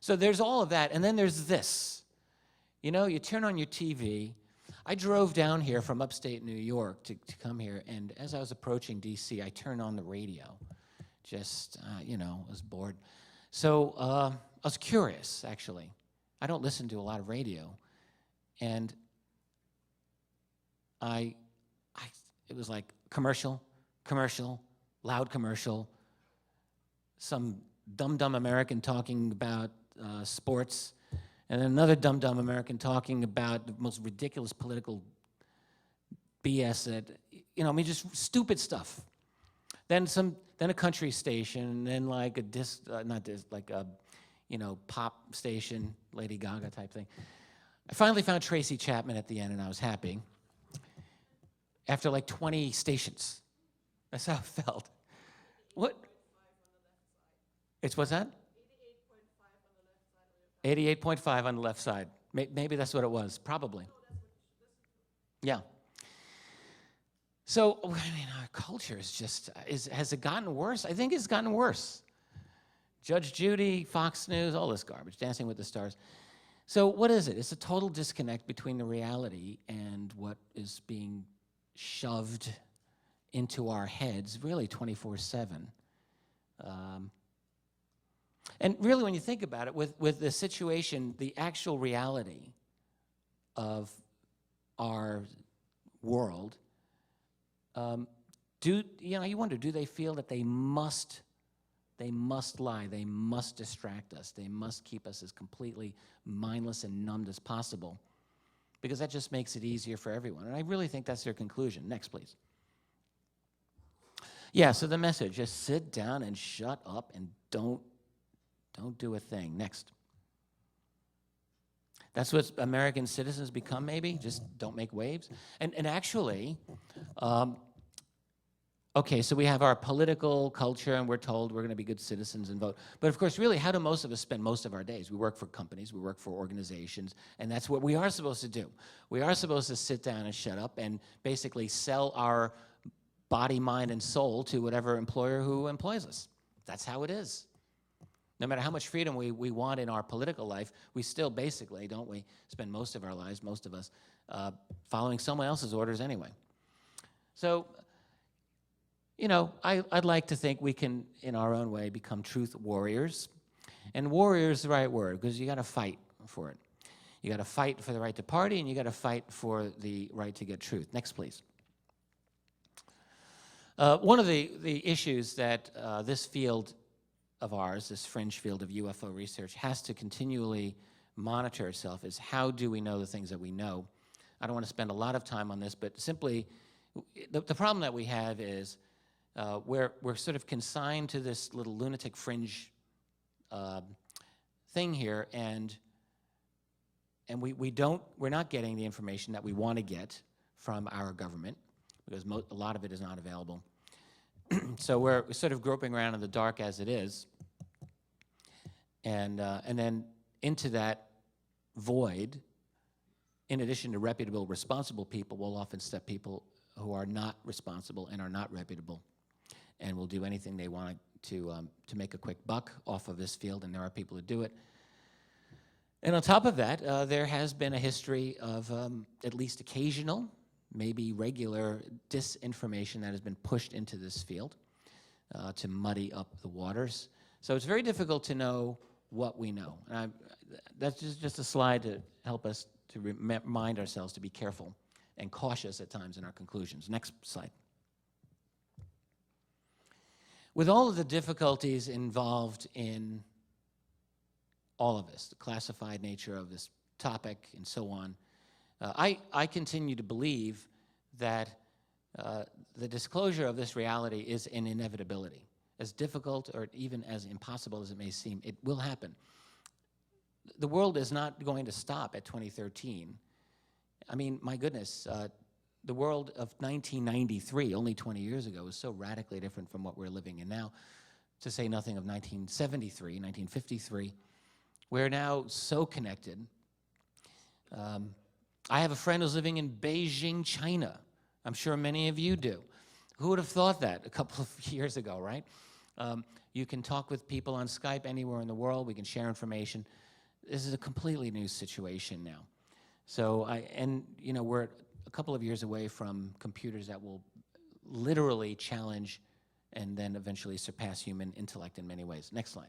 So there's all of that, and then there's this. You know, you turn on your TV. I drove down here from upstate New York to come here, and as I was approaching D.C., I turned on the radio. Just, you know, I was bored. So I was curious, actually. I don't listen to a lot of radio. And it was like commercial, loud commercial, some dumb American talking about sports, and then another dumb American talking about the most ridiculous political BS that, you know, I mean, just stupid stuff. Then a country station, then like a you know, pop station, Lady Gaga type thing. I finally found Tracy Chapman at the end, and I was happy. After like 20 stations, that's how it felt. What? It's what's that? 88.5 on the left side. Maybe that's what it was, probably. Yeah. So, I mean, our culture is just, has it gotten worse? I think it's gotten worse. Judge Judy, Fox News, all this garbage, Dancing with the Stars. So what is it? It's a total disconnect between the reality and what is being shoved into our heads, really 24/7. And really, when you think about it, with the situation, the actual reality of our world, you wonder, do they feel that they must lie, they must distract us, they must keep us as completely mindless and numbed as possible, because that just makes it easier for everyone. And I really think that's their conclusion. Next, please. Yeah, so the message, just sit down and shut up and don't do a thing. Next. That's what American citizens become, maybe? Just don't make waves? And actually, okay, so we have our political culture, and we're told we're going to be good citizens and vote. But of course, really, how do most of us spend most of our days? We work for companies, we work for organizations, and that's what we are supposed to do. We are supposed to sit down and shut up and basically sell our body, mind, and soul to whatever employer who employs us. That's how it is. No matter how much freedom we want in our political life, we still basically, don't we, spend most of our lives, most of us, following someone else's orders anyway. So, you know, I'd like to think we can, in our own way, become truth warriors. And warrior is the right word, because you got to fight for it. You got to fight for the right to party, and you got to fight for the right to get truth. Next, please. One of the issues that this field of ours, this fringe field of UFO research, has to continually monitor itself is, how do we know the things that we know? I don't want to spend a lot of time on this, but simply, the problem that we have is we're sort of consigned to this little lunatic fringe thing here, and we're not getting the information that we want to get from our government, because a lot of it is not available. So we're sort of groping around in the dark as it is, and then into that void, in addition to reputable, responsible people, will often step people who are not responsible and are not reputable, and will do anything they want to make a quick buck off of this field, and there are people who do it. And on top of that, there has been a history of at least occasional, maybe regular disinformation that has been pushed into this field to muddy up the waters. So it's very difficult to know what we know. And that's just a slide to help us to remind ourselves to be careful and cautious at times in our conclusions. Next slide. With all of the difficulties involved in all of this, the classified nature of this topic and so on, I continue to believe that the disclosure of this reality is an inevitability. As difficult or even as impossible as it may seem, it will happen. The world is not going to stop at 2013. I mean, my goodness, the world of 1993, only 20 years ago, was so radically different from what we're living in now, to say nothing of 1973, 1953. We're now so connected. I have a friend who's living in Beijing, China. I'm sure many of you do. Who would have thought that a couple of years ago, right? You can talk with people on Skype anywhere in the world. We can share information. This is a completely new situation now. So we're a couple of years away from computers that will literally challenge and then eventually surpass human intellect in many ways. Next slide.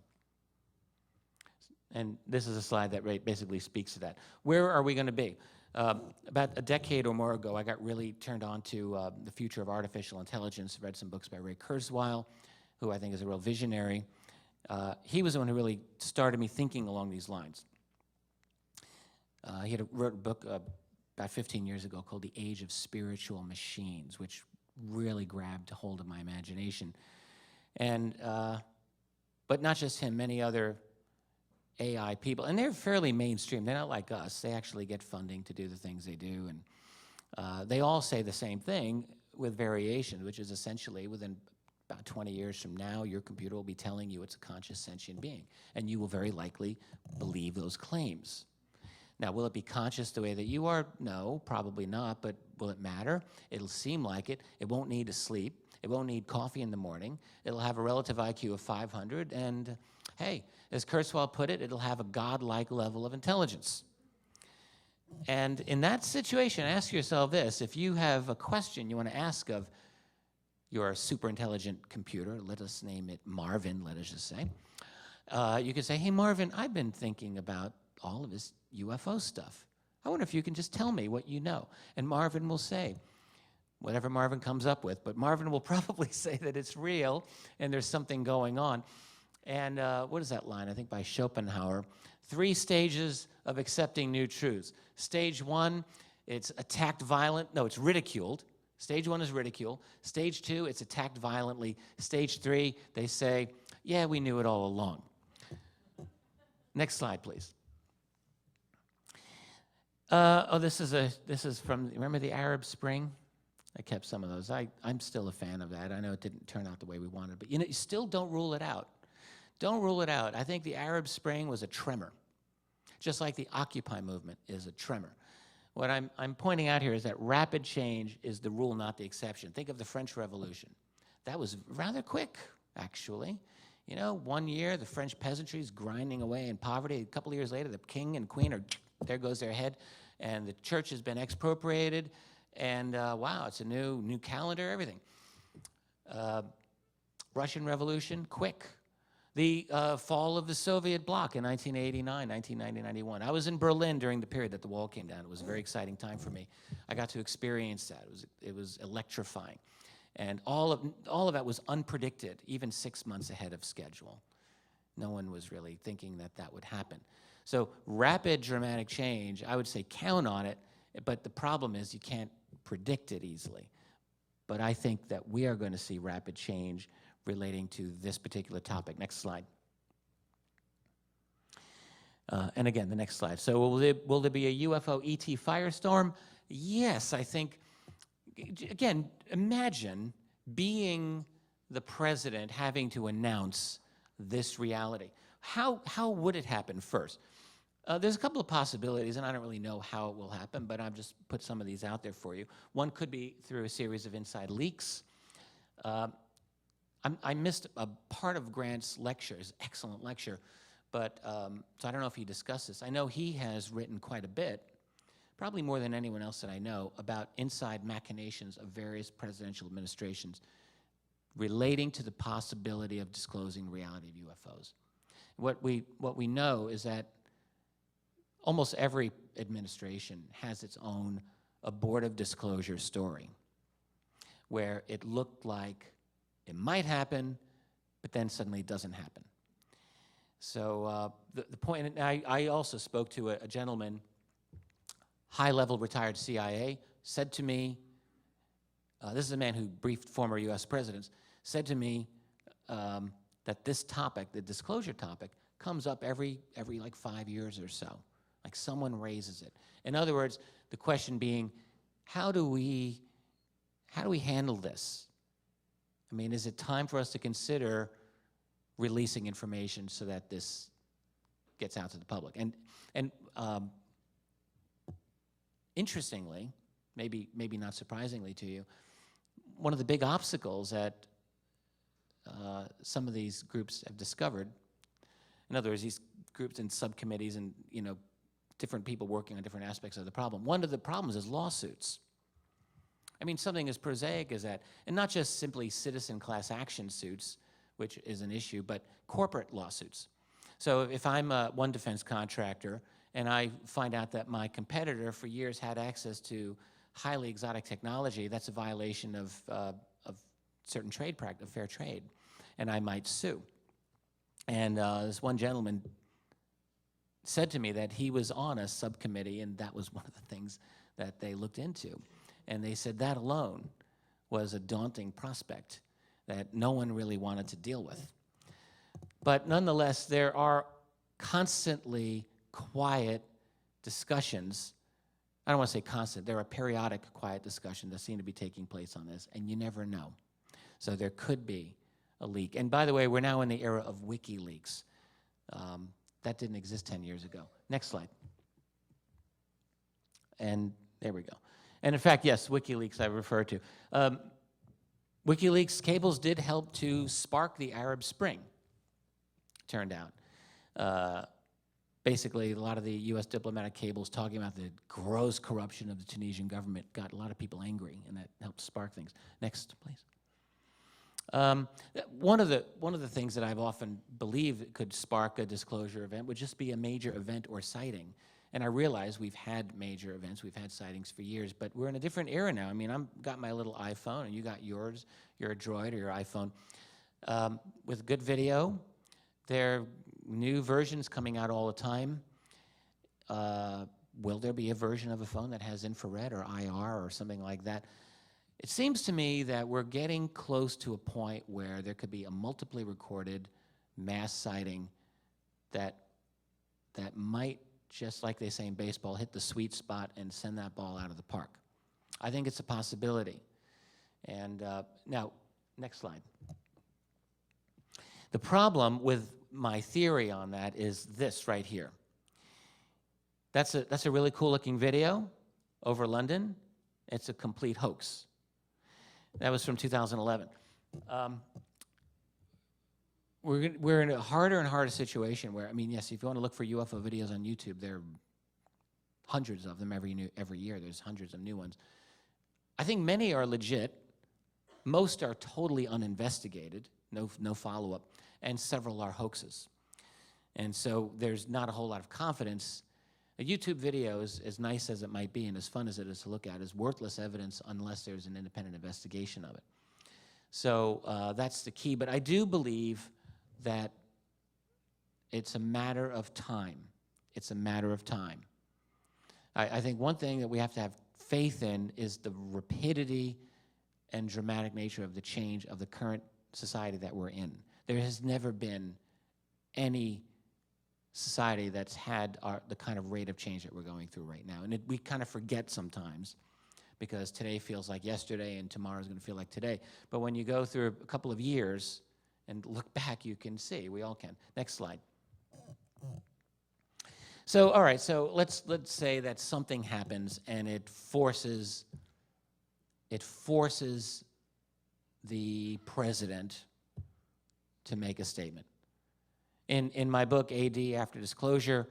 And this is a slide that basically speaks to that. Where are we going to be? About a decade or more ago, I got really turned on to the future of artificial intelligence. Read some books by Ray Kurzweil, who I think is a real visionary. He was the one who really started me thinking along these lines. He wrote a book about 15 years ago called The Age of Spiritual Machines, which really grabbed hold of my imagination. And, but not just him, many other AI people, and they're fairly mainstream. They're not like us. They actually get funding to do the things they do, and they all say the same thing with variation, which is essentially within about 20 years from now, your computer will be telling you it's a conscious sentient being, and you will very likely believe those claims. Now, will it be conscious the way that you are? No, probably not, but will it matter? It'll seem like it. It won't need to sleep. It won't need coffee in the morning. It'll have a relative IQ of 500, and hey, as Kurzweil put it, it'll have a godlike level of intelligence. And in that situation, ask yourself this. If you have a question you want to ask of your super intelligent computer, let us name it Marvin, let us just say, you could say, hey, Marvin, I've been thinking about all of this UFO stuff. I wonder if you can just tell me what you know. And Marvin will say, whatever Marvin comes up with, but Marvin will probably say that it's real and there's something going on. And what is that line? I think by Schopenhauer. 3 stages of accepting new truths. Stage 1, it's it's ridiculed. Stage 1 is ridicule. Stage 2, it's attacked violently. Stage 3, they say, yeah, we knew it all along. Next slide, please. This is from, remember the Arab Spring? I kept some of those. I'm still a fan of that. I know it didn't turn out the way we wanted, but you still don't rule it out. Don't rule it out. I think the Arab Spring was a tremor, just like the Occupy movement is a tremor. What I'm pointing out here is that rapid change is the rule, not the exception. Think of the French Revolution. That was rather quick, actually. 1 year, the French peasantry is grinding away in poverty. A couple of years later, the king and queen there goes their head, and the church has been expropriated, and wow, it's a new calendar, everything. Russian Revolution, quick. The fall of the Soviet bloc in 1989, 1990, 91. I was in Berlin during the period that the wall came down. It was a very exciting time for me. I got to experience that. It was electrifying. And all of that was unpredicted, even 6 months ahead of schedule. No one was really thinking that would happen. So rapid, dramatic change, I would say count on it, but the problem is you can't predict it easily. But I think that we are going to see rapid change relating to this particular topic. Next slide. And again, the next slide. So will there be a UFO ET firestorm? Yes, I think, again, imagine being the president having to announce this reality. How would it happen first? There's a couple of possibilities, and I don't really know how it will happen, but I've just put some of these out there for you. One could be through a series of inside leaks. I missed a part of Grant's lecture, his excellent lecture, but so I don't know if he discussed this. I know he has written quite a bit, probably more than anyone else that I know, about inside machinations of various presidential administrations relating to the possibility of disclosing the reality of UFOs. What we know is that almost every administration has its own abortive disclosure story, where it looked like it might happen, but then suddenly it doesn't happen. So the point, and I also spoke to a gentleman, high-level retired CIA, said to me, this is a man who briefed former US presidents, said to me that this topic, the disclosure topic, comes up every like 5 years or so. Like someone raises it. In other words, the question being, how do we handle this? I mean, is it time for us to consider releasing information so that this gets out to the public? And interestingly, maybe not surprisingly to you, one of the big obstacles that some of these groups have discovered. In other words, these groups and subcommittees and, different people working on different aspects of the problem. One of the problems is lawsuits. I mean, something as prosaic as that, and not just simply citizen class action suits, which is an issue, but corporate lawsuits. So if I'm one defense contractor and I find out that my competitor for years had access to highly exotic technology, that's a violation of certain trade practice, fair trade, and I might sue. And this one gentleman said to me that he was on a subcommittee, and that was one of the things that they looked into. And they said that alone was a daunting prospect that no one really wanted to deal with. But nonetheless, there are constantly quiet discussions. I don't want to say constant. There are periodic quiet discussions that seem to be taking place on this, and you never know. So there could be a leak. And by the way, we're now in the era of WikiLeaks. That didn't exist 10 years ago. Next slide. And there we go. And in fact, yes, WikiLeaks I referred to. WikiLeaks cables did help to spark the Arab Spring, turned out. Basically, a lot of the U.S. diplomatic cables talking about the gross corruption of the Tunisian government got a lot of people angry, and that helped spark things. Next, please. One of the things that I've often believed could spark a disclosure event would just be a major event or sighting. And I realize we've had major events, we've had sightings for years, but we're in a different era now. I mean, I've got my little iPhone, and you got yours, your Droid or your iPhone, with good video. There are new versions coming out all the time. Will there be a version of a phone that has infrared or IR or something like that? It seems to me that we're getting close to a point where there could be a multiply recorded mass sighting that might, just like they say in baseball, hit the sweet spot and send that ball out of the park. I think it's a possibility. And now, next slide. The problem with my theory on that is this right here. That's a really cool looking video over London. It's a complete hoax. That was from 2011. We're in a harder and harder situation where, I mean, yes, if you want to look for UFO videos on YouTube, there are hundreds of them every year. There's hundreds of new ones. I think many are legit. Most are totally uninvestigated, no follow-up, and several are hoaxes. And so there's not a whole lot of confidence. A YouTube video, as nice as it might be and as fun as it is to look at, is worthless evidence unless there's an independent investigation of it. So that's the key. But I do believe that it's a matter of time. It's a matter of time. I think one thing that we have to have faith in is the rapidity and dramatic nature of the change of the current society that we're in. There has never been any society that's had the kind of rate of change that we're going through right now. And we kind of forget sometimes because today feels like yesterday and tomorrow's going to feel like today. But when you go through a couple of years and look back, you can see. We all can. Next slide. So, all right, so let's say that something happens and it forces the president to make a statement. In my book, AD After Disclosure,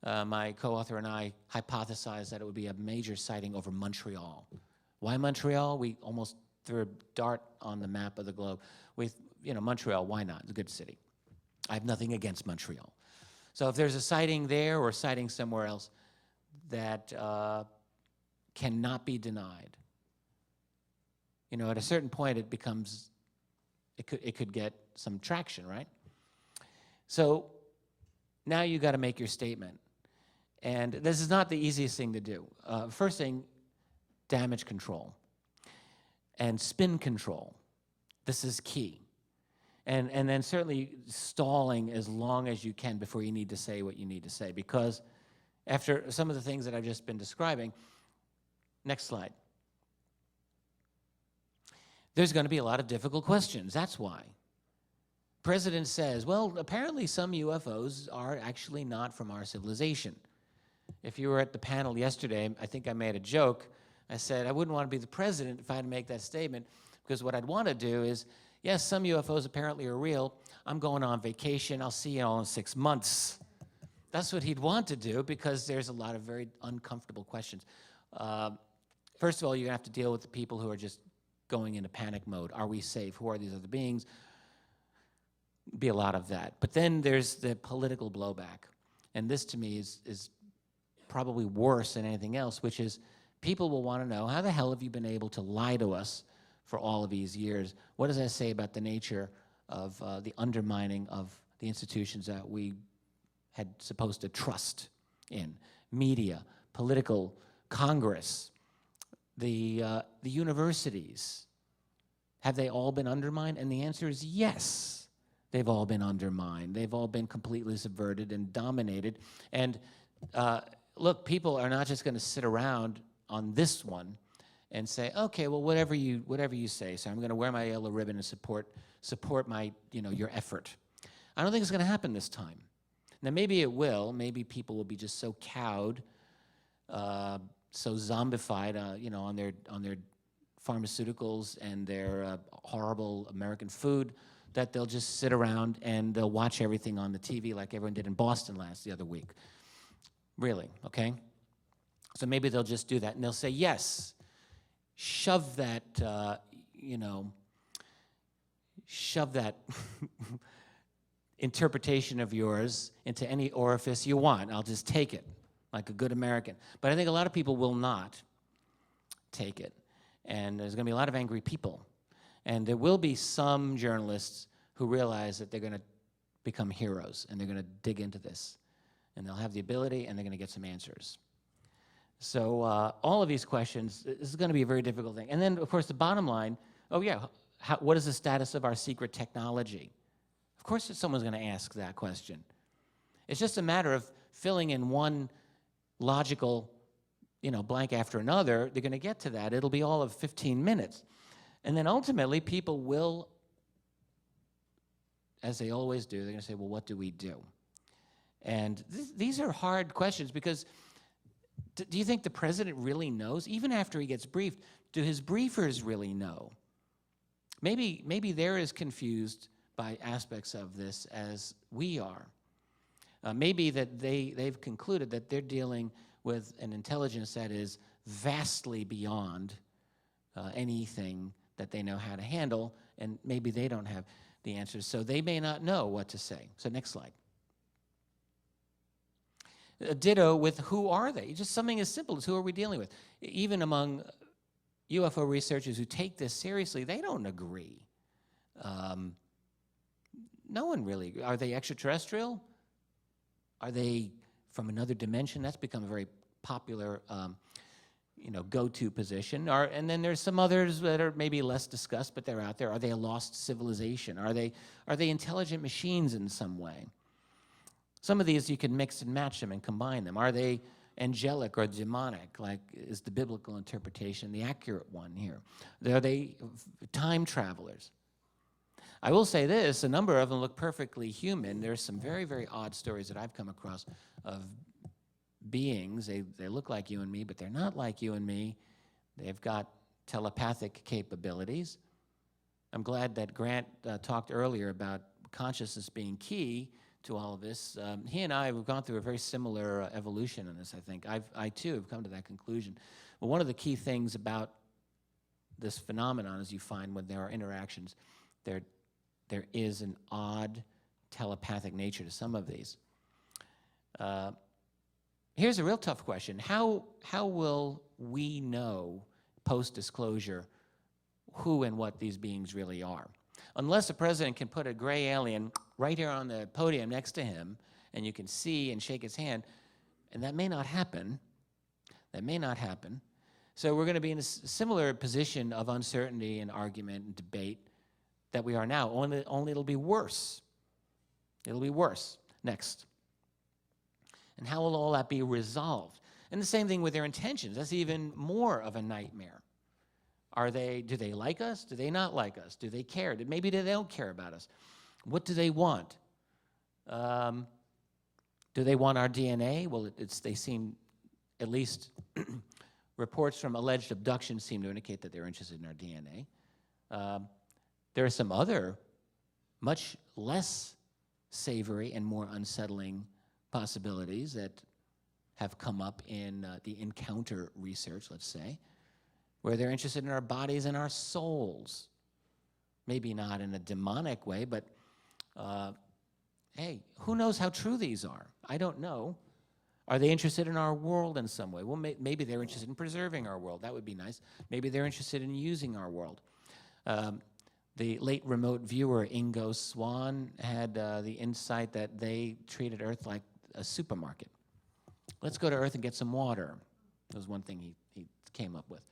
my co-author and I hypothesized that it would be a major sighting over Montreal. Why Montreal? We almost threw a dart on the map of the globe. Montreal, why not? It's a good city. I have nothing against Montreal. So if there's a sighting there or a sighting somewhere else that cannot be denied, at a certain point it could get some traction, right? So now you got to make your statement. And this is not the easiest thing to do. First thing, damage control and spin control. This is key. And then certainly stalling as long as you can before you need to say what you need to say. Because after some of the things that I've just been describing, next slide. There's going to be a lot of difficult questions. That's why. President says, well, apparently some UFOs are actually not from our civilization. If you were at the panel yesterday, I think I made a joke. I said I wouldn't want to be the president if I had to make that statement, because what I'd want to do is Yes, some UFOs apparently are real. I'm going on vacation. I'll see you all in 6 months. That's what he'd want to do because there's a lot of very uncomfortable questions. First of all, you're going to have to deal with the people who are just going into panic mode. Are we safe? Who are these other beings? Be a lot of that. But then there's the political blowback. And this, to me, is probably worse than anything else, which is people will want to know, how the hell have you been able to lie to us for all of these years? What does that say about the nature of the undermining of the institutions that we had supposed to trust in? Media, political, Congress, the universities. Have they all been undermined? And the answer is yes. They've all been undermined. They've all been completely subverted and dominated. And look, people are not just going to sit around on this one and say, okay, well, whatever you say, so I'm going to wear my yellow ribbon and support my, your effort. I don't think it's going to happen this time. Now, maybe it will. Maybe people will be just so cowed, so zombified, on their pharmaceuticals and their horrible American food, that they'll just sit around and they'll watch everything on the TV like everyone did in Boston the other week. Really, okay? So maybe they'll just do that, and they'll say, yes, shove that, shove that interpretation of yours into any orifice you want. I'll just take it like a good American. But I think a lot of people will not take it, and there's going to be a lot of angry people. And there will be some journalists who realize that they're going to become heroes, and they're going to dig into this. And they'll have the ability, and they're going to get some answers. So all of these questions, this is going to be a very difficult thing. And then, of course, the bottom line, what is the status of our secret technology? Of course someone's going to ask that question. It's just a matter of filling in one logical, blank after another. They're going to get to that. It'll be all of 15 minutes. And then ultimately, people will, as they always do, they're going to say, well, what do we do? And these are hard questions because do you think the president really knows? Even after he gets briefed, do his briefers really know? Maybe they're as confused by aspects of this as we are. Maybe that they've concluded that they're dealing with an intelligence that is vastly beyond anything that they know how to handle, and maybe they don't have the answers, so they may not know what to say. So next slide. Ditto with who are they? Just something as simple as who are we dealing with? Even among UFO researchers who take this seriously, they don't agree. No one really. Are they extraterrestrial? Are they from another dimension? That's become a very popular go-to position. And then there's some others that are maybe less discussed, but they're out there. Are they a lost civilization? Are they intelligent machines in some way? Some of these you can mix and match them and combine them. Are they angelic or demonic, like is the biblical interpretation the accurate one here? Are they time travelers? I will say this, a number of them look perfectly human. There's some very, very odd stories that I've come across of beings. They look like you and me, but they're not like you and me. They've got telepathic capabilities. I'm glad that Grant talked earlier about consciousness being key to all of this. He and I have gone through a very similar evolution in this, I think. I too have come to that conclusion. But one of the key things about this phenomenon is you find when there are interactions, there is an odd telepathic nature to some of these. Here's a real tough question. How will we know post-disclosure who and what these beings really are? Unless the president can put a gray alien right here on the podium next to him, and you can see and shake his hand, and that may not happen. That may not happen. So we're going to be in a similar position of uncertainty and argument and debate that we are now, only it'll be worse. It'll be worse. Next. And how will all that be resolved? And the same thing with their intentions. That's even more of a nightmare. Do they like us? Do they not like us? Do they care? Maybe they don't care about us. What do they want? Do they want our DNA? Well, they seem, at least reports from alleged abductions seem to indicate that they're interested in our DNA. There are some other much less savory and more unsettling possibilities that have come up in the encounter research, let's say, where they're interested in our bodies and our souls. Maybe not in a demonic way, but hey, who knows how true these are? I don't know. Are they interested in our world in some way? Well, maybe they're interested in preserving our world. That would be nice. Maybe they're interested in using our world. The late remote viewer, Ingo Swann, had the insight that they treated Earth like a supermarket. Let's go to Earth and get some water. That was one thing he came up with.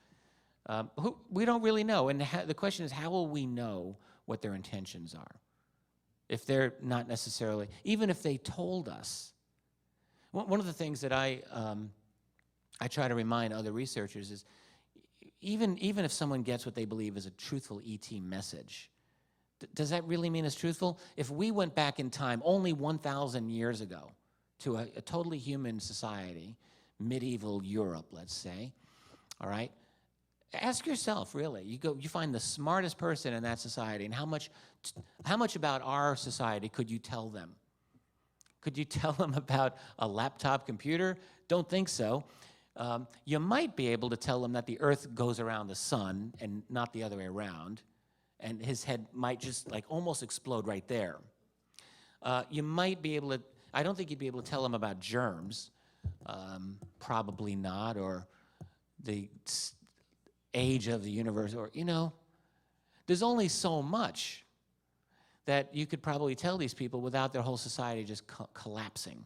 We don't really know, and the question is, how will we know what their intentions are? If they're not necessarily, even if they told us. One of the things that I try to remind other researchers is, even if someone gets what they believe is a truthful ET message, does that really mean it's truthful? If we went back in time only 1,000 years ago to a totally human society, medieval Europe, let's say, all right, ask yourself, really. You find the smartest person in that society, and how much about our society could you tell them? Could you tell them about a laptop computer? Don't think so. You might be able to tell them that the Earth goes around the sun and not the other way around, and his head might just like almost explode right there. You might be able to, I don't think you'd be able to tell them about germs, probably not, or the age of the universe, or, there's only so much that you could probably tell these people without their whole society just collapsing.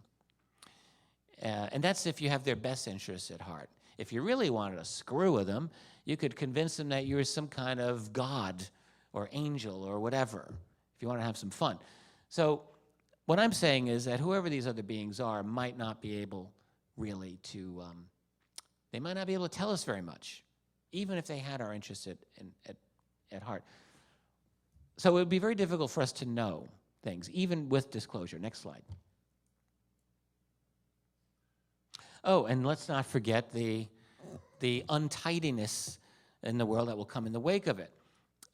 And that's if you have their best interests at heart. If you really wanted to screw with them, you could convince them that you're some kind of god or angel or whatever, if you want to have some fun. So what I'm saying is that whoever these other beings are might not be able really to, they might not be able to tell us very much, even if they had our interests at heart. So it would be very difficult for us to know things, even with disclosure. Next slide. Oh, and let's not forget the untidiness in the world that will come in the wake of it.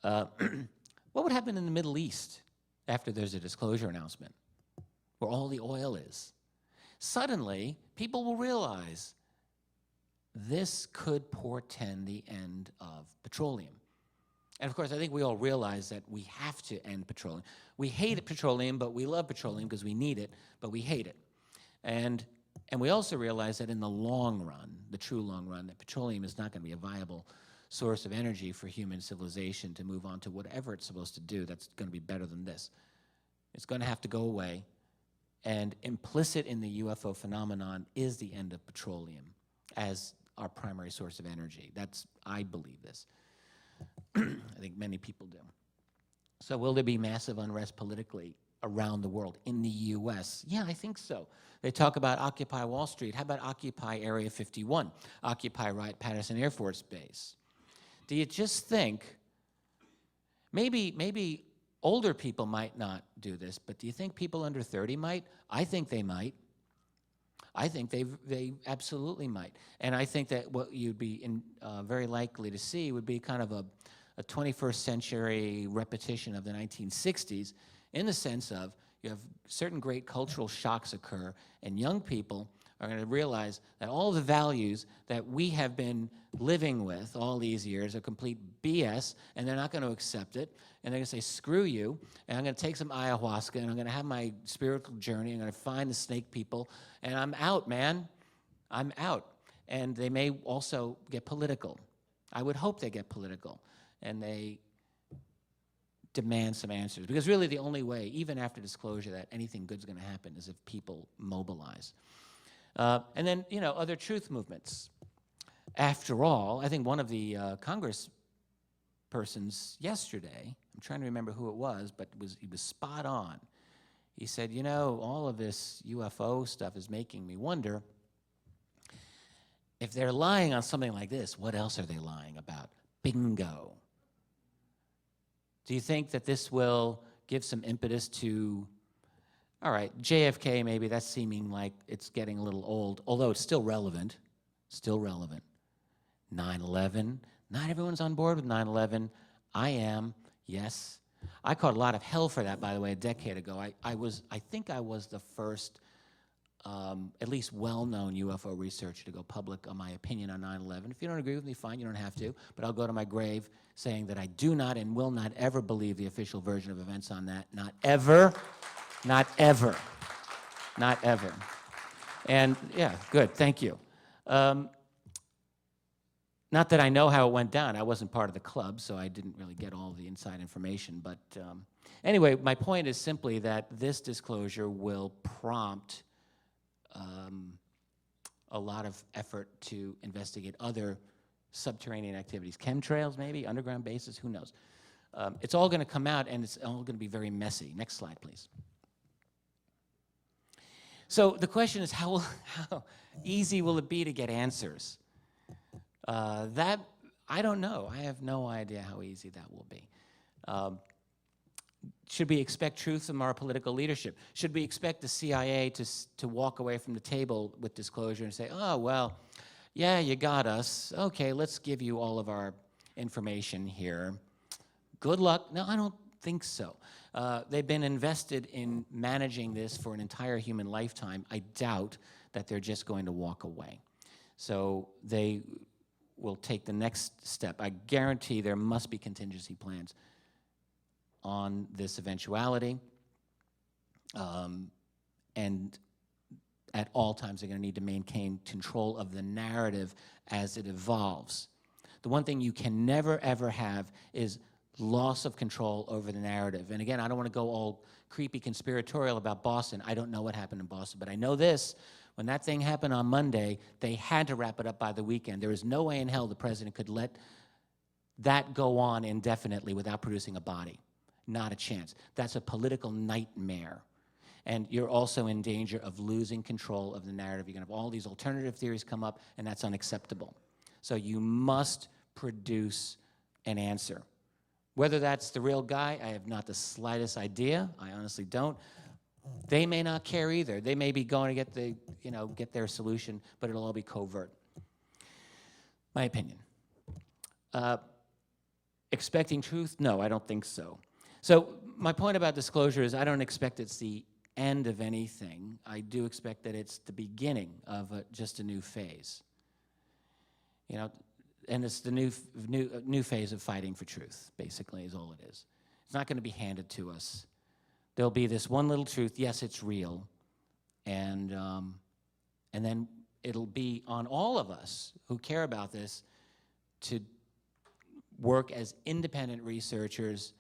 What would happen in the Middle East after there's a disclosure announcement, where all the oil is? Suddenly, people will realize this could portend the end of petroleum. And of course, I think we all realize that we have to end petroleum. We hate petroleum, but we love petroleum because we need it, but we hate it. And we also realize that in the long run, the true long run, that petroleum is not going to be a viable source of energy for human civilization to move on to whatever it's supposed to do that's going to be better than this. It's going to have to go away. And implicit in the UFO phenomenon is the end of petroleum as our primary source of energy. I believe this. I think many people do. So will there be massive unrest politically around the world? In the US? Yeah, I think so. They talk about Occupy Wall Street. How about Occupy Area 51? Occupy Wright-Patterson Air Force Base? Do you just think, maybe older people might not do this, but do you think people under 30 might? I think they might. I think they absolutely might. And I think that what you'd be very likely to see would be kind of a 21st century repetition of the 1960s, in the sense of you have certain great cultural shocks occur, and young people are going to realize that all the values that we have been living with all these years are complete BS, and they're not going to accept it, and they're going to say, screw you, and I'm going to take some ayahuasca, and I'm going to have my spiritual journey, I'm going to find the snake people, and I'm out, man. I'm out. And they may also get political. I would hope they get political, and they demand some answers. Because really the only way, even after disclosure, that anything good's going to happen is if people mobilize. And then, other truth movements. After all, I think one of the Congress persons yesterday, I'm trying to remember who it was, but he was spot on. He said, all of this UFO stuff is making me wonder, if they're lying on something like this, what else are they lying about? Bingo. Do you think that this will give some impetus to, all right, JFK, maybe that's seeming like it's getting a little old, although it's still relevant, 9/11, not everyone's on board with 9/11. I am, yes. I caught a lot of hell for that, by the way, a decade ago. I think I was the first, at least well-known UFO researcher to go public on my opinion on 9/11. If you don't agree with me, fine, you don't have to. But I'll go to my grave saying that I do not and will not ever believe the official version of events on that. Not ever. Not ever. Not ever. And yeah, good, thank you. Not that I know how it went down. I wasn't part of the club, so I didn't really get all the inside information. But anyway, my point is simply that this disclosure will prompt a lot of effort to investigate other subterranean activities. Chemtrails, maybe, underground bases, who knows? It's all going to come out, and it's all going to be very messy. Next slide, please. So the question is, how easy will it be to get answers? That, I don't know. I have no idea how easy that will be. Should we expect truth from our political leadership? Should we expect the CIA to walk away from the table with disclosure and say, oh, well, yeah, you got us. Okay, let's give you all of our information here. Good luck. No, I don't think so. They've been invested in managing this for an entire human lifetime. I doubt that they're just going to walk away. So they will take the next step. I guarantee there must be contingency plans on this eventuality. And at all times, they're going to need to maintain control of the narrative as it evolves. The one thing you can never, ever have is loss of control over the narrative. And again, I don't want to go all creepy conspiratorial about Boston. I don't know what happened in Boston, but I know this. When that thing happened on Monday, they had to wrap it up by the weekend. There is no way in hell the president could let that go on indefinitely without producing a body. Not a chance. That's a political nightmare. And you're also in danger of losing control of the narrative. You're going to have all these alternative theories come up, and that's unacceptable. So you must produce an answer. Whether that's the real guy, I have not the slightest idea. I honestly don't. They may not care either. They may be going to get their solution, but it'll all be covert. My opinion. Expecting truth? No, I don't think so. So my point about disclosure is I don't expect it's the end of anything. I do expect that it's the beginning of just a new phase. You know, and it's the new phase of fighting for truth, basically, is all it is. It's not going to be handed to us. There'll be this one little truth, yes, it's real, and then it'll be on all of us who care about this to work as independent researchers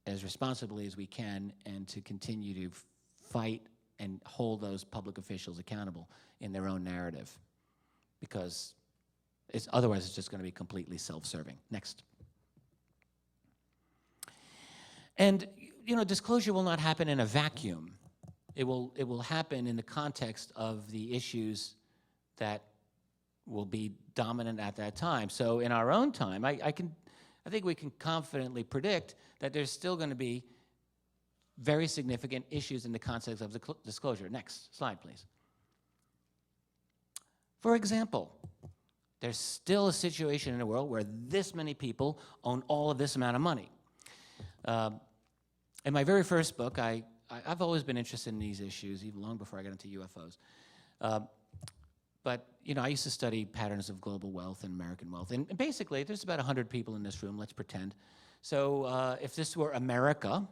as responsibly as we can and to continue to fight and hold those public officials accountable in their own narrative, because otherwise it's just going to be completely self-serving. Next. And you know, disclosure will not happen in a vacuum. It will happen in the context of the issues that will be dominant at that time. So in our own time, I think we can confidently predict that there's still going to be very significant issues in the context of the disclosure. Next slide, please. For example, there's still a situation in the world where this many people own all of this amount of money. In my very first book, I've always been interested in these issues, even long before I got into UFOs. But you know, I used to study patterns of global wealth and American wealth. And basically, there's about 100 people in this room, let's pretend. So if this were America,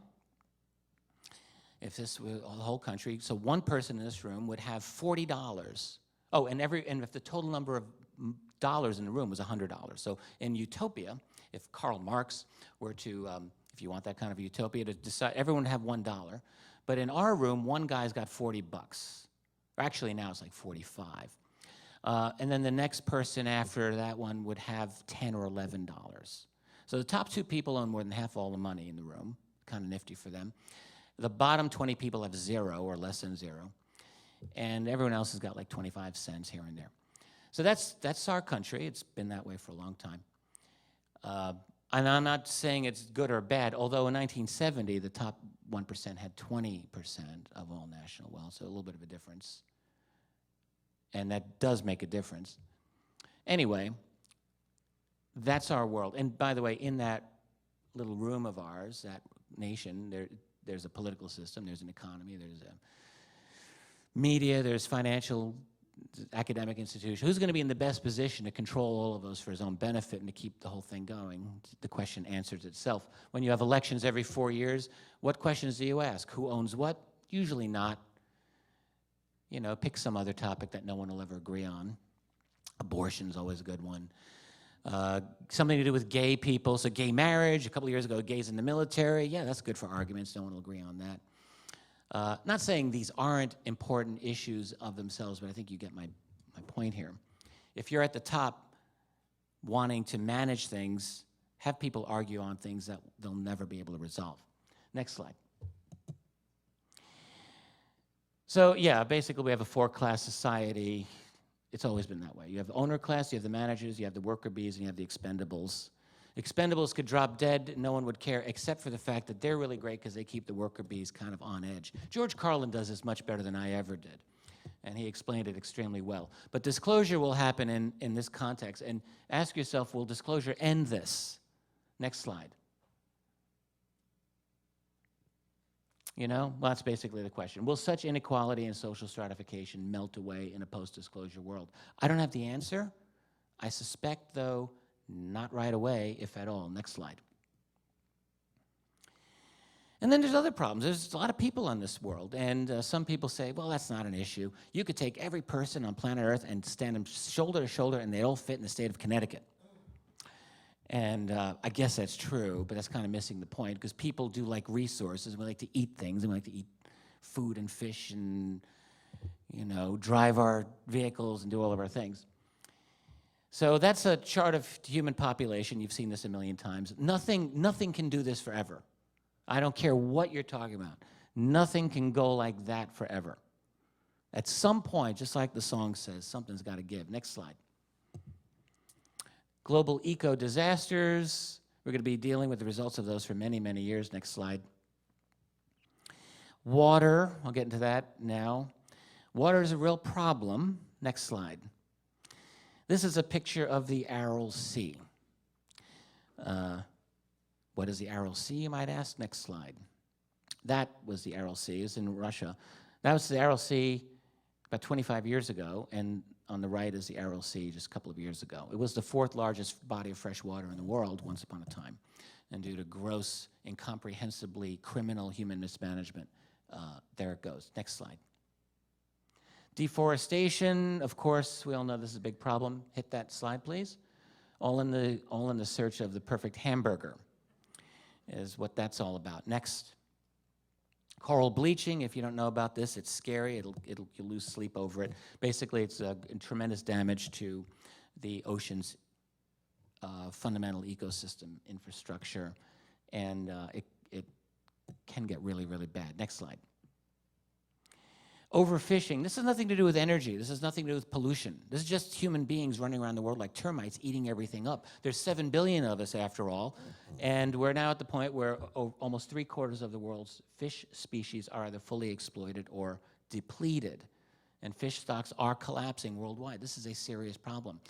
if this were the whole country, so one person in this room would have $40. Oh, and if the total number of dollars in the room was $100. So in utopia, if Karl Marx were to, if you want that kind of utopia, to decide everyone would have $1. But in our room, one guy's got $40. Or actually now it's like 45. And then the next person after that one would have $10 or $11. So the top two people own more than half all the money in the room. Kind of nifty for them. The bottom 20 people have 0 or less than 0. And everyone else has got like 25 cents here and there. So that's our country. It's been that way for a long time. And I'm not saying it's good or bad, although in 1970, the top 1% had 20% of all national wealth, so a little bit of a difference. And that does make a difference. Anyway, that's our world. And by the way, in that little room of ours, that nation. There's a political system, there's an economy, there's a media, there's financial, academic institution. Who's going to be in the best position to control all of those for his own benefit and to keep the whole thing going? The question answers itself. When you have elections every 4 years, what questions do you ask? Who owns what? Usually not. You know, pick some other topic that no one will ever agree on. Abortion's always a good one. Something to do with gay people, so gay marriage. A couple of years ago, gays in the military. Yeah, that's good for arguments. No one will agree on that. Not saying these aren't important issues of themselves, but I think you get my point here. If you're at the top wanting to manage things, have people argue on things that they'll never be able to resolve. Next slide. So yeah, basically we have a four-class society. It's always been that way. You have the owner class, you have the managers, you have the worker bees, and you have the expendables. Expendables could drop dead, no one would care, except for the fact that they're really great because they keep the worker bees kind of on edge. George Carlin does this much better than I ever did, and he explained it extremely well. But disclosure will happen in this context, and ask yourself, will disclosure end this? Next slide. You know, well, that's basically the question. Will such inequality and social stratification melt away in a post-disclosure world? I don't have the answer. I suspect, though, not right away, if at all. Next slide. And then there's other problems. There's a lot of people on this world, and some people say, well, that's not an issue. You could take every person on planet Earth and stand them shoulder to shoulder, and they all fit in the state of Connecticut. And I guess that's true, but that's kind of missing the point, because people do like resources. We like to eat things, and we like to eat food and fish and, you know, drive our vehicles and do all of our things. So that's a chart of human population. You've seen this a million times. Nothing can do this forever. I don't care what you're talking about. Nothing can go like that forever. At some point, just like the song says, something's got to give. Next slide. Global eco-disasters. We're going to be dealing with the results of those for many, many years. Next slide. Water. I'll get into that now. Water is a real problem. Next slide. This is a picture of the Aral Sea. What is the Aral Sea, you might ask? Next slide. That was the Aral Sea. It's in Russia. That was the Aral Sea about 25 years ago, and on the right is the Aral Sea just a couple of years ago. It was the fourth largest body of fresh water in the world once upon a time. And due to gross, incomprehensibly criminal human mismanagement, there it goes. Next slide. Deforestation, of course, we all know this is a big problem. Hit that slide, please. All in the search of the perfect hamburger is what that's all about. Next. Coral bleaching, if you don't know about this, it's scary. You'll lose sleep over it. Basically, it's a tremendous damage to the ocean's fundamental ecosystem infrastructure, and it can get really, really bad. Next slide. Overfishing. This has nothing to do with energy. This has nothing to do with pollution. This is just human beings running around the world like termites, eating everything up. There's 7 billion of us, after all, and we're now at the point where almost 3/4 of the world's fish species are either fully exploited or depleted, and fish stocks are collapsing worldwide. This is a serious problem.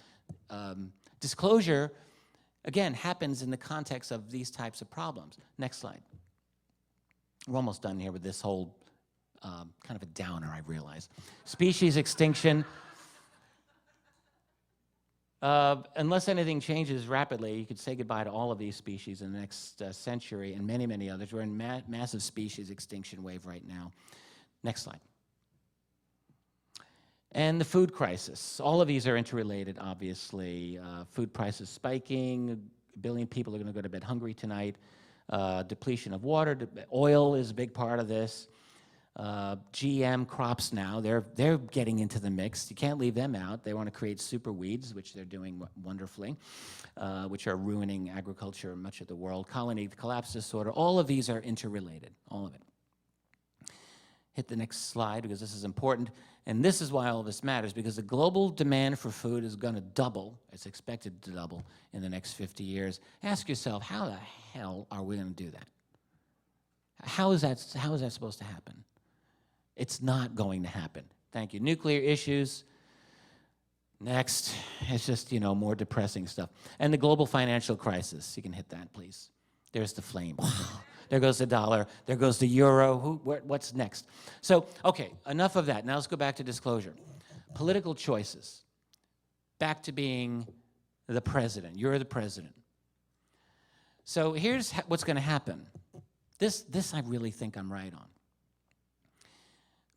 Disclosure, again, happens in the context of these types of problems. Next slide. We're almost done here with this whole kind of a downer, I realize. Species extinction. Unless anything changes rapidly, you could say goodbye to all of these species in the next century and many, many others. We're in massive species extinction wave right now. Next slide. And the food crisis. All of these are interrelated, obviously. Food prices spiking. 1 billion people are going to go to bed hungry tonight. Depletion of water. Oil is a big part of this. GM crops now, they're getting into the mix. You can't leave them out. They want to create super weeds, which they're doing wonderfully, which are ruining agriculture in much of the world. Colony collapse disorder, all of these are interrelated, all of it. Hit the next slide, because this is important. And this is why all of this matters, because the global demand for food is going to double. It's expected to double in the next 50 years. Ask yourself, how the hell are we going to do that? How is that supposed to happen? It's not going to happen. Thank you. Nuclear issues. Next. It's just, you know, more depressing stuff. And the global financial crisis. You can hit that, please. There's the flame. there goes the dollar, there goes the euro. What's next? So, okay, enough of that. Now let's go back to disclosure. Political choices. Back to being the president. You're the president. So here's what's going to happen. This I really think I'm right on.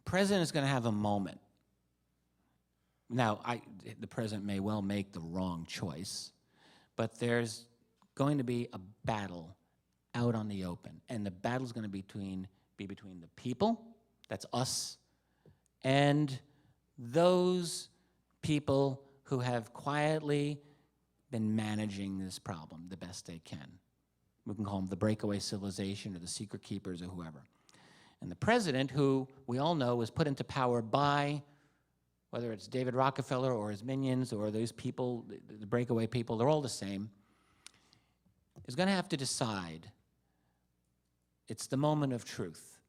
President is going to have a moment. Now, the president may well make the wrong choice, but there's going to be a battle out on the open, and the battle's going to be between the people, that's us, and those people who have quietly been managing this problem the best they can. We can call them the breakaway civilization or the secret keepers or whoever. And the president, who we all know was put into power by, whether it's David Rockefeller or his minions or those people, the breakaway people, they're all the same, is going to have to decide. It's the moment of truth.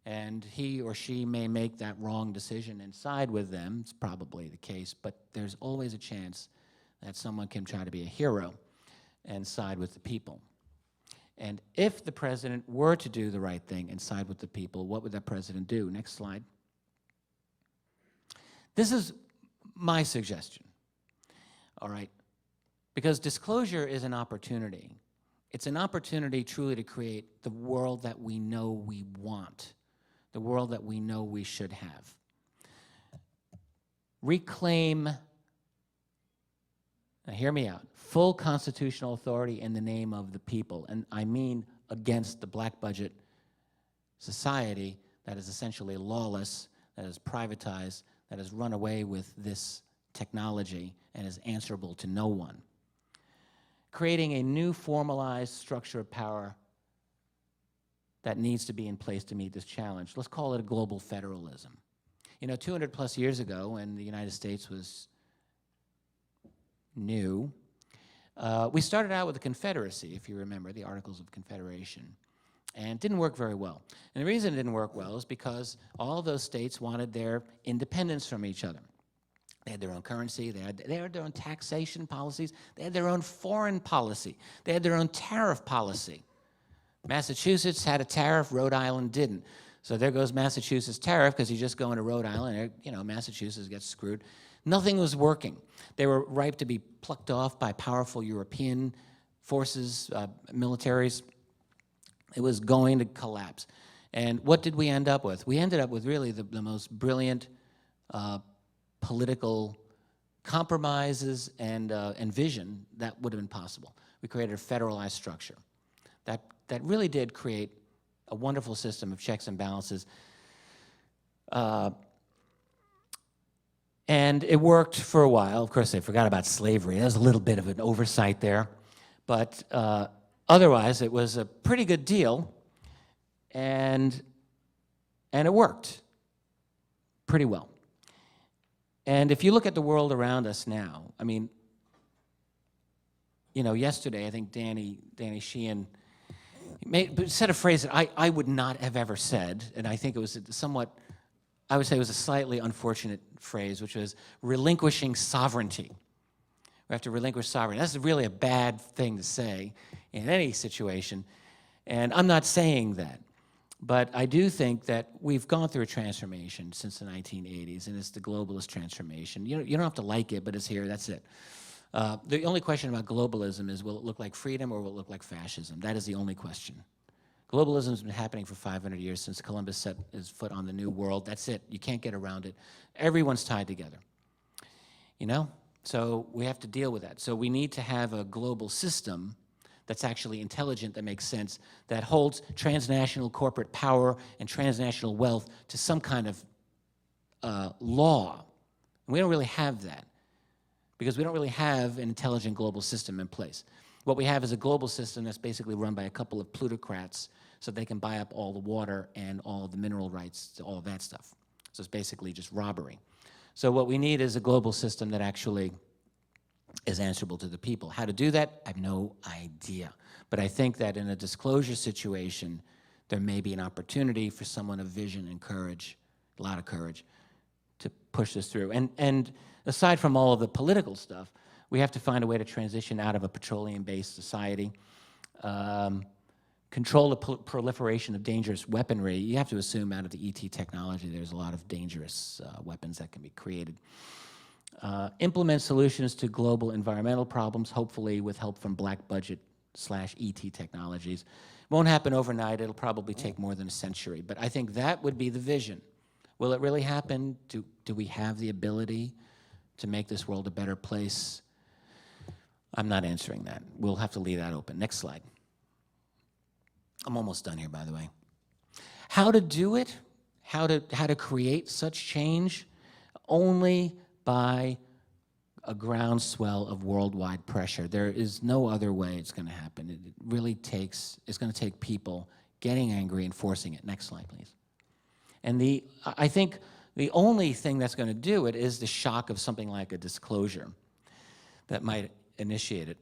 And he or she may make that wrong decision and side with them. It's probably the case, but there's always a chance that someone can try to be a hero and side with the people. And if the president were to do the right thing and side with the people, what would that president do? Next slide. This is my suggestion, all right? Because disclosure is an opportunity. It's an opportunity truly to create the world that we know we want, the world that we know we should have. Reclaim, now hear me out, full constitutional authority in the name of the people. And I mean against the black budget society that is essentially lawless, that is privatized, that has run away with this technology and is answerable to no one. Creating a new formalized structure of power that needs to be in place to meet this challenge. Let's call it a global federalism. You know, 200 plus years ago, when the United States was new, we started out with a confederacy, if you remember, the Articles of Confederation. And it didn't work very well. And the reason it didn't work well is because all those states wanted their independence from each other. They had their own currency, they had their own taxation policies, they had their own foreign policy, they had their own tariff policy. Massachusetts had a tariff, Rhode Island didn't. So there goes Massachusetts' tariff, because you just go into Rhode Island, you know, Massachusetts gets screwed. Nothing was working. They were ripe to be plucked off by powerful European forces, militaries. It was going to collapse. And what did we end up with? We ended up with really the most brilliant political compromises and vision that would have been possible. We created a federalized structure that really did create a wonderful system of checks and balances. And it worked for a while. Of course, they forgot about slavery. There's a little bit of an oversight there. But otherwise, it was a pretty good deal, and it worked pretty well. And if you look at the world around us now, I mean, you know, yesterday, I think Danny Sheehan said a phrase that I would not have ever said, and I think it was somewhat, I would say it was a slightly unfortunate phrase, which was relinquishing sovereignty. We have to relinquish sovereignty. That's really a bad thing to say in any situation, and I'm not saying that. But I do think that we've gone through a transformation since the 1980s, and it's the globalist transformation. You don't have to like it, but it's here, that's it. The only question about globalism is, will it look like freedom or will it look like fascism? That is the only question. Globalism has been happening for 500 years since Columbus set his foot on the New World. That's it. You can't get around it. Everyone's tied together. You know? So we have to deal with that. So we need to have a global system that's actually intelligent, that makes sense, that holds transnational corporate power and transnational wealth to some kind of law. And we don't really have that, because we don't really have an intelligent global system in place. What we have is a global system that's basically run by a couple of plutocrats so they can buy up all the water and all the mineral rights, all of that stuff. So it's basically just robbery. So what we need is a global system that actually is answerable to the people. How to do that, I have no idea. But I think that in a disclosure situation, there may be an opportunity for someone of vision and courage, a lot of courage, to push this through. And aside from all of the political stuff, we have to find a way to transition out of a petroleum-based society, control the proliferation of dangerous weaponry. You have to assume out of the ET technology there's a lot of dangerous weapons that can be created. Implement solutions to global environmental problems, hopefully with help from black budget / ET technologies. Won't happen overnight. It'll probably take more than a century. But I think that would be the vision. Will it really happen? Do we have the ability to make this world a better place? I'm not answering that. We'll have to leave that open. Next slide. I'm almost done here, by the way. How to do it? How to create such change? Only by a groundswell of worldwide pressure. There is no other way it's going to happen. It really takes, it's going to take people getting angry and forcing it. Next slide, please. And I think the only thing that's going to do it is the shock of something like a disclosure that might initiate it.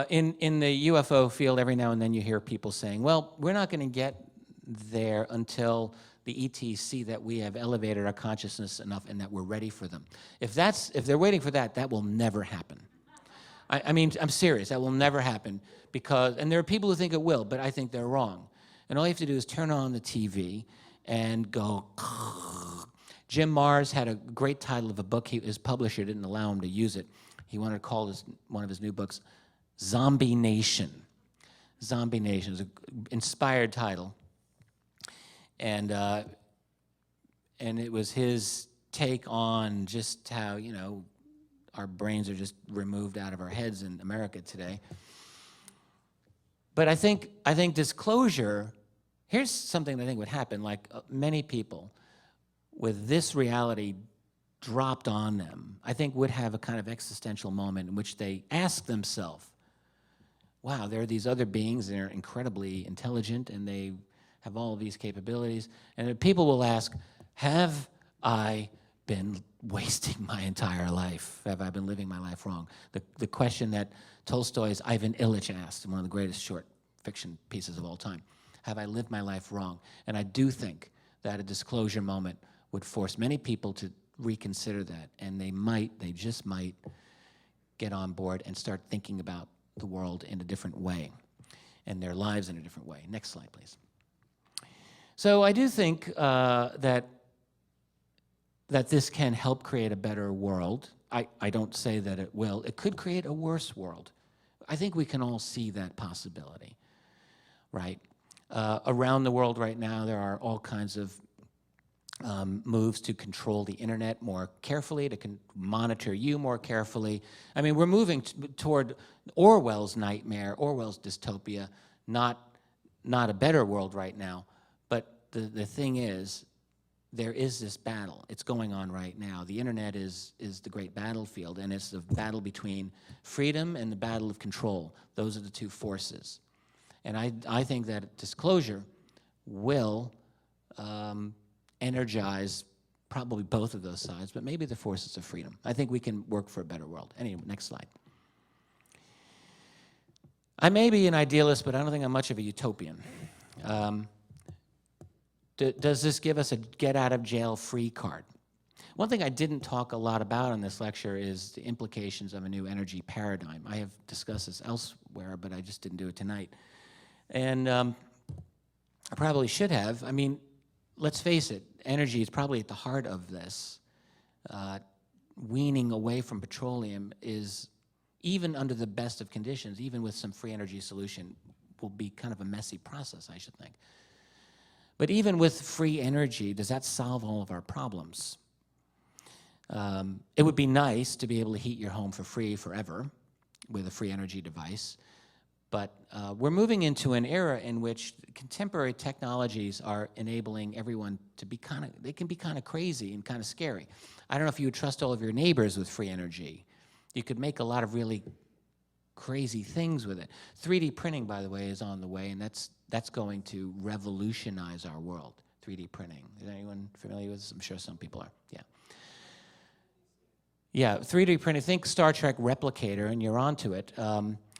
In the UFO field, every now and then you hear people saying, well, we're not going to get there until the ETs see that we have elevated our consciousness enough and that we're ready for them. If they're waiting for that, that will never happen. I mean, I'm serious, that will never happen because, and there are people who think it will, but I think they're wrong. And all you have to do is turn on the TV and go, Jim Marrs had a great title of a book. His publisher didn't allow him to use it. He wanted to call one of his new books, Zombie Nation. Zombie Nation is an inspired title. And it was his take on just how, you know, our brains are just removed out of our heads in America today. But I think disclosure, here's something that I think would happen, like many people with this reality dropped on them, I think would have a kind of existential moment in which they ask themselves, wow, there are these other beings, they're incredibly intelligent and they have all of these capabilities. And people will ask, have I been wasting my entire life? Have I been living my life wrong? The question that Tolstoy's Ivan Ilyich asked in one of the greatest short fiction pieces of all time. Have I lived my life wrong? And I do think that a disclosure moment would force many people to reconsider that. And they just might get on board and start thinking about the world in a different way and their lives in a different way. Next slide, please. So I do think that this can help create a better world. I don't say that it will. It could create a worse world. I think we can all see that possibility, right? Around the world right now, there are all kinds of moves to control the internet more carefully, to monitor you more carefully. I mean, we're moving toward Orwell's nightmare, Orwell's dystopia, not a better world right now. But the thing is, there is this battle. It's going on right now. The internet is the great battlefield, and it's the battle between freedom and the battle of control. Those are the two forces. And I think that disclosure will energize probably both of those sides, but maybe the forces of freedom. I think we can work for a better world. Anyway, next slide. I may be an idealist, but I don't think I'm much of a utopian. Does this give us a get-out-of-jail-free card? One thing I didn't talk a lot about in this lecture is the implications of a new energy paradigm. I have discussed this elsewhere, but I just didn't do it tonight. And I probably should have. I mean, let's face it, energy is probably at the heart of this. Weaning away from petroleum is, even under the best of conditions, even with some free energy solution, will be kind of a messy process, I should think. But even with free energy, does that solve all of our problems? It would be nice to be able to heat your home for free forever with a free energy device. But we're moving into an era in which contemporary technologies are enabling everyone to be they can be kind of crazy and kind of scary. I don't know if you would trust all of your neighbors with free energy. You could make a lot of really crazy things with it. 3D printing, by the way, is on the way, and that's going to revolutionize our world. 3D printing. Is anyone familiar with this? I'm sure some people are. Yeah. Yeah, 3D printing. Think Star Trek Replicator, and you're onto it.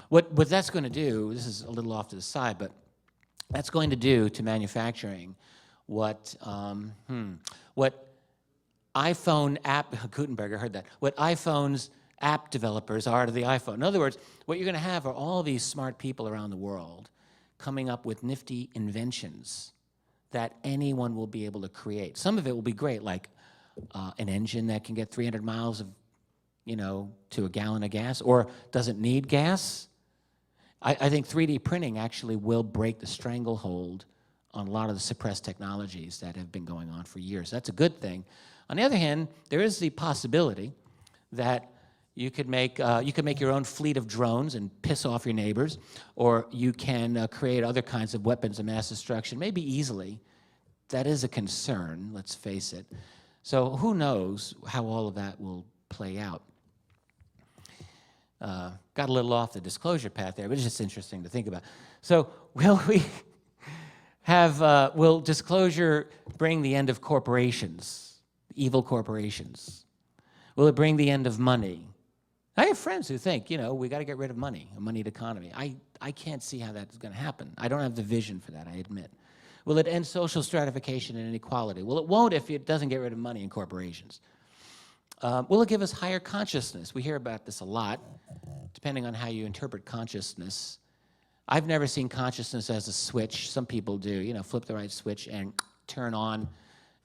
What that's going to do, this is a little off to the side, but that's going to do to manufacturing what iPhone app, Gutenberg, I heard that, what iPhone's app developers are to the iPhone. In other words, what you're going to have are all these smart people around the world coming up with nifty inventions that anyone will be able to create. Some of it will be great, like an engine that can get 300 miles of, to a gallon of gas, or doesn't need gas. I think 3D printing actually will break the stranglehold on a lot of the suppressed technologies that have been going on for years. That's a good thing. On the other hand, there is the possibility that you could make your own fleet of drones and piss off your neighbors, or you can create other kinds of weapons of mass destruction, maybe easily. That is a concern, let's face it. So who knows how all of that will play out. Got a little off the disclosure path there, but it's just interesting to think about. So will disclosure bring the end of corporations, evil corporations? Will it bring the end of money? I have friends who think, we got to get rid of money, a moneyed economy. I can't see how that's going to happen. I don't have the vision for that, I admit. Will it end social stratification and inequality? Well, it won't if it doesn't get rid of money in corporations. Will it give us higher consciousness? We hear about this a lot, depending on how you interpret consciousness. I've never seen consciousness as a switch. Some people do, flip the right switch and turn on,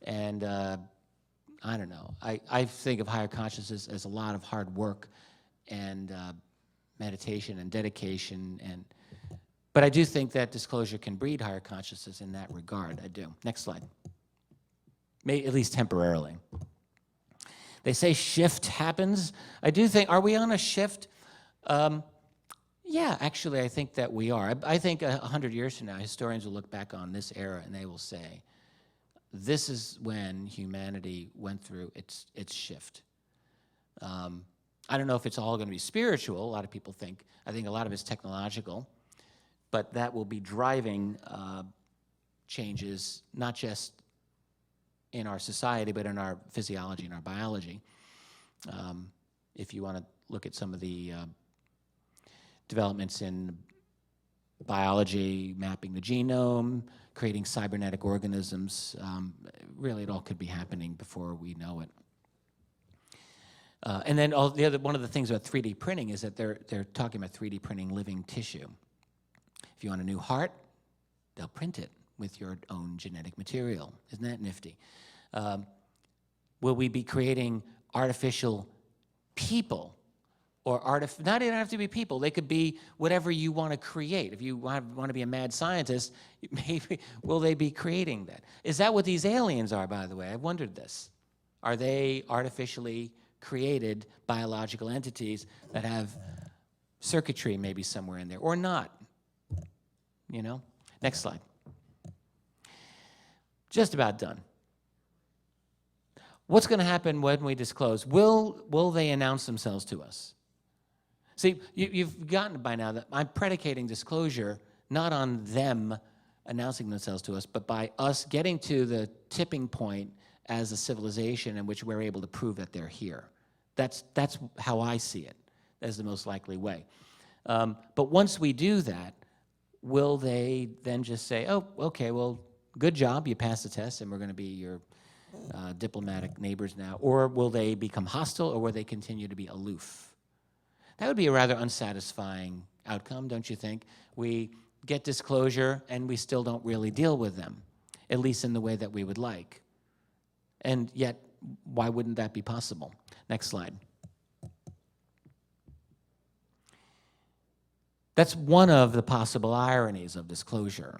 and I don't know. I think of higher consciousness as a lot of hard work and meditation and dedication, but I do think that disclosure can breed higher consciousness in that regard. I do. Next slide. At least temporarily. They say shift happens. I do think, are we on a shift? Yeah, actually, I think that we are. I think 100 years from now, historians will look back on this era and they will say, this is when humanity went through its shift. I don't know if it's all going to be spiritual. A lot of people think. I think a lot of it's technological. But that will be driving changes, not just in our society, but in our physiology and our biology. If you want to look at some of the developments in biology, mapping the genome, creating cybernetic organisms, really it all could be happening before we know it. And then one of the things about 3D printing is that they're talking about 3D printing living tissue. If you want a new heart, they'll print it with your own genetic material. Isn't that nifty? Will we be creating artificial people? Or not even have to be people. They could be whatever you want to create. If you want to be a mad scientist, maybe will they be creating that? Is that what these aliens are, by the way? I've wondered this. Are they artificially created biological entities that have circuitry maybe somewhere in there, or not? Next slide. Just about done. What's going to happen when we disclose? Will they announce themselves to us? See, you've gotten by now that I'm predicating disclosure not on them announcing themselves to us, but by us getting to the tipping point as a civilization in which we're able to prove that they're here. That's how I see it as the most likely way. But once we do that, will they then just say, oh, okay, well, good job, you passed the test, and we're going to be your diplomatic neighbors now? Or will they become hostile, or will they continue to be aloof? That would be a rather unsatisfying outcome, don't you think? We get disclosure, and we still don't really deal with them, at least in the way that we would like. And yet, why wouldn't that be possible? Next slide. That's one of the possible ironies of disclosure.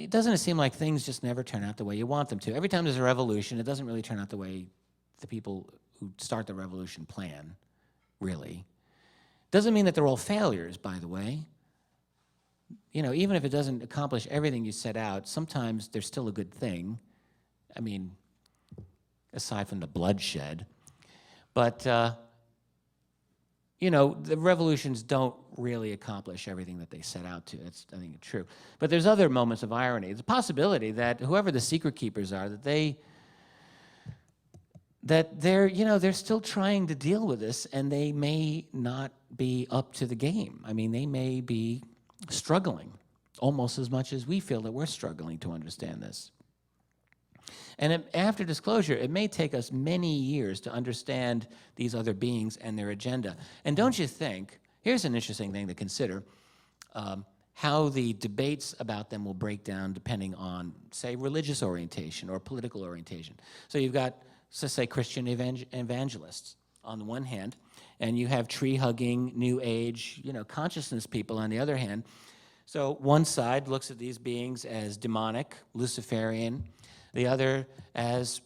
Doesn't it seem like things just never turn out the way you want them to? Every time there's a revolution, it doesn't really turn out the way the people who start the revolution plan, really. Doesn't mean that they're all failures, by the way. Even if it doesn't accomplish everything you set out, sometimes there's still a good thing. I mean, aside from the bloodshed. But, the revolutions don't really accomplish everything that they set out to. That's, I think, true. But there's other moments of irony. There's a possibility that whoever the secret keepers are, they're still trying to deal with this, and they may not be up to the game. I mean, they may be struggling almost as much as we feel that we're struggling to understand this. And after disclosure, it may take us many years to understand these other beings and their agenda. And don't you think, here's an interesting thing to consider, how the debates about them will break down depending on, say, religious orientation or political orientation. So you've got, let's say, Christian evangelists on the one hand, and you have tree-hugging, New Age, consciousness people on the other hand. So one side looks at these beings as demonic, Luciferian, the other as,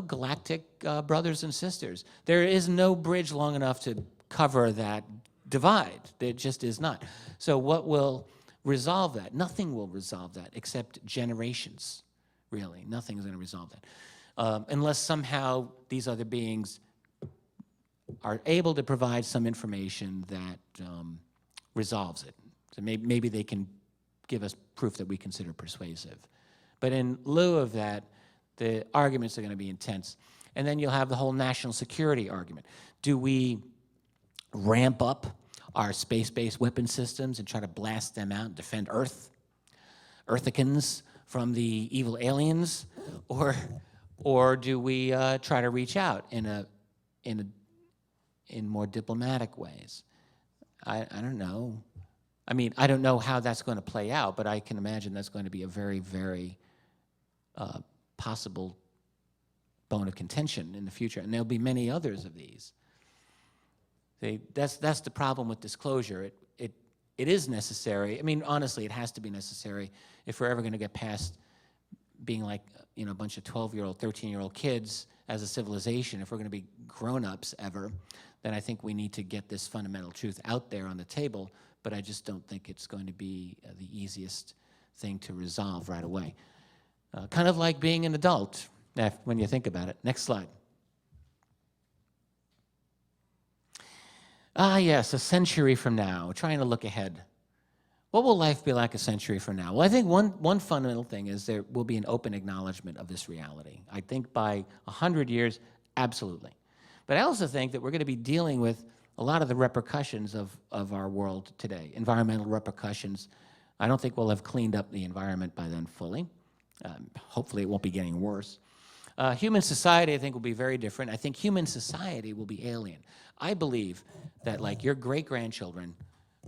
galactic brothers and sisters. There is no bridge long enough to cover that divide. There just is not. So what will resolve that? Nothing will resolve that except generations, really. Nothing is going to resolve that. Unless somehow these other beings are able to provide some information that resolves it. So maybe they can give us proof that we consider persuasive. But in lieu of that, the arguments are going to be intense. And then you'll have the whole national security argument. Do we ramp up our space-based weapon systems and try to blast them out and defend Earth, Earthicans, from the evil aliens? Or do we try to reach out in more diplomatic ways? I don't know. I mean, I don't know how that's going to play out, but I can imagine that's going to be a very, very possible bone of contention in the future, and there'll be many others of these. That's the problem with disclosure. It is necessary. I mean, honestly, it has to be necessary if we're ever going to get past being like a bunch of 12-year-old, 13-year-old kids as a civilization. If we're going to be grown-ups ever, then I think we need to get this fundamental truth out there on the table, but I just don't think it's going to be the easiest thing to resolve right away. Kind of like being an adult, when you think about it. Next slide. Yes, a century from now, trying to look ahead. What will life be like a century from now? Well, I think one fundamental thing is there will be an open acknowledgement of this reality. I think by 100 years, absolutely. But I also think that we're going to be dealing with a lot of the repercussions of our world today, environmental repercussions. I don't think we'll have cleaned up the environment by then fully. Hopefully it won't be getting worse. Human society, I think, will be very different. I think human society will be alien. I believe that, like, your great-grandchildren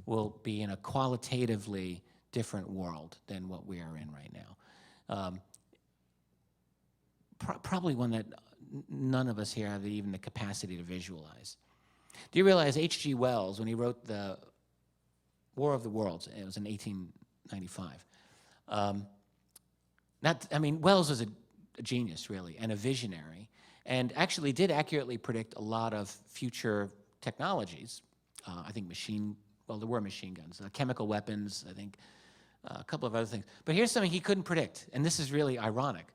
will be in a qualitatively different world than what we are in right now. Probably one that none of us here have even the capacity to visualize. Do you realize H.G. Wells, when he wrote the War of the Worlds, it was in 1895, Wells was a genius, really, and a visionary, and actually did accurately predict a lot of future technologies. I think there were machine guns, chemical weapons, I think, a couple of other things. But here's something he couldn't predict, and this is really ironic.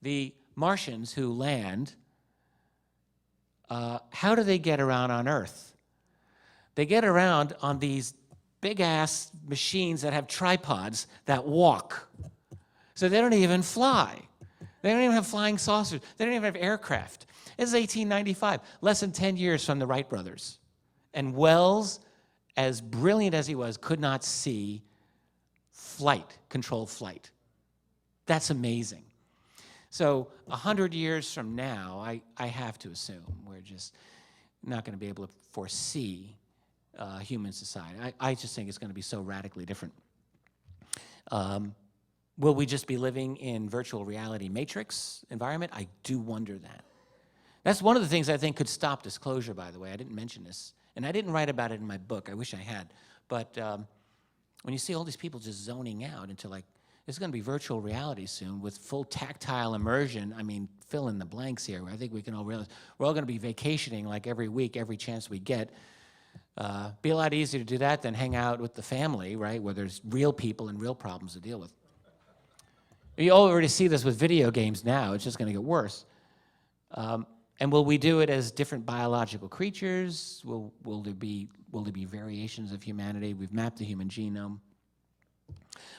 The Martians who land, how do they get around on Earth? They get around on these big-ass machines that have tripods that walk. So they don't even fly. They don't even have flying saucers. They don't even have aircraft. This is 1895, less than 10 years from the Wright brothers. And Wells, as brilliant as he was, could not see controlled flight. That's amazing. So 100 years from now, I have to assume we're just not going to be able to foresee human society. I just think it's going to be so radically different. Will we just be living in virtual reality matrix environment? I do wonder that. That's one of the things I think could stop disclosure, by the way. I didn't mention this, and I didn't write about it in my book. I wish I had. But when you see all these people just zoning out into, like, it's going to be virtual reality soon with full tactile immersion. I mean, fill in the blanks here. I think we can all realize we're all going to be vacationing like every week, every chance we get. Be a lot easier to do that than hang out with the family, right, where there's real people and real problems to deal with. You already see this with video games now. It's just going to get worse. And will we do it as different biological creatures? Will there be variations of humanity? We've mapped the human genome.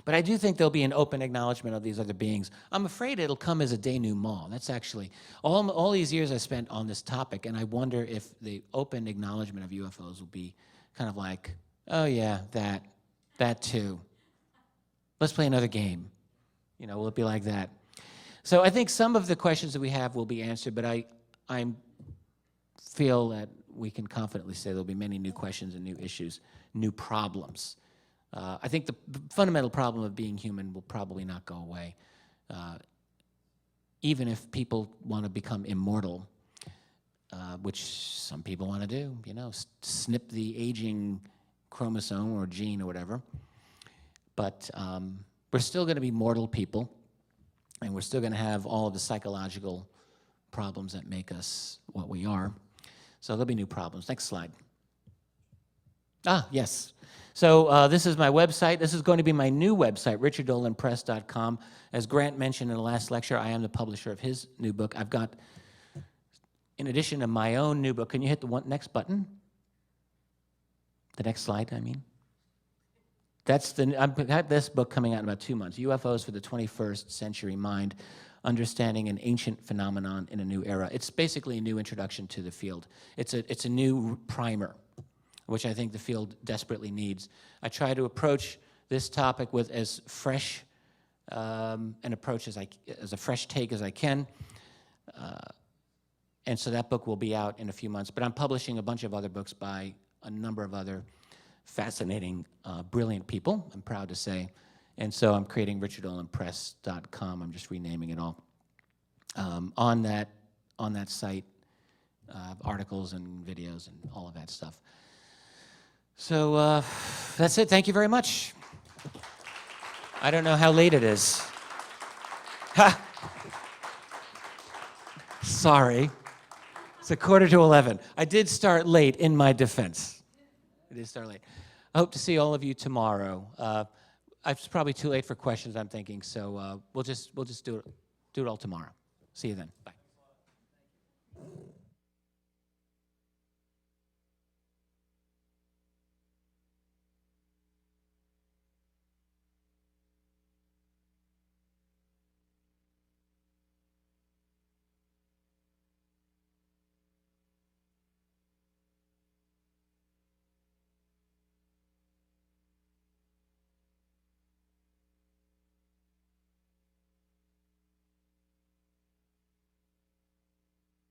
But I do think there'll be an open acknowledgement of these other beings. I'm afraid it'll come as a denouement. That's actually, all these years I spent on this topic, and I wonder if the open acknowledgement of UFOs will be kind of like, oh yeah, that too. Let's play another game. Will it be like that? So I think some of the questions that we have will be answered, but I feel that we can confidently say there'll be many new questions and new issues, new problems. I think the fundamental problem of being human will probably not go away. Even if people want to become immortal, which some people want to do, you know, snip the aging chromosome or gene or whatever. But we're still going to be mortal people, and we're still going to have all of the psychological problems that make us what we are. So there'll be new problems. Next slide. Ah, yes. So this is my website. This is going to be my new website, richarddolanpress.com. As Grant mentioned in the last lecture, I am the publisher of his new book. I've got, in addition to my own new book, can you hit the next button? The next slide, I mean. I've got this book coming out in about 2 months, UFOs for the 21st Century Mind, Understanding an Ancient Phenomenon in a New Era. It's basically a new introduction to the field. It's a new primer, which I think the field desperately needs. I try to approach this topic with as fresh an approach as a fresh take as I can. And so that book will be out in a few months. But I'm publishing a bunch of other books by a number of other fascinating, brilliant people, I'm proud to say. And so I'm creating richarddolanpress.com. I'm just renaming it all. On that site, articles and videos and all of that stuff. So that's it. Thank you very much. I don't know how late it is. Ha! Sorry. It's 11:15. I did start late in my defense. I did start late. I hope to see all of you tomorrow. It's probably too late for questions, I'm thinking, so we'll just do it all tomorrow. See you then. Bye.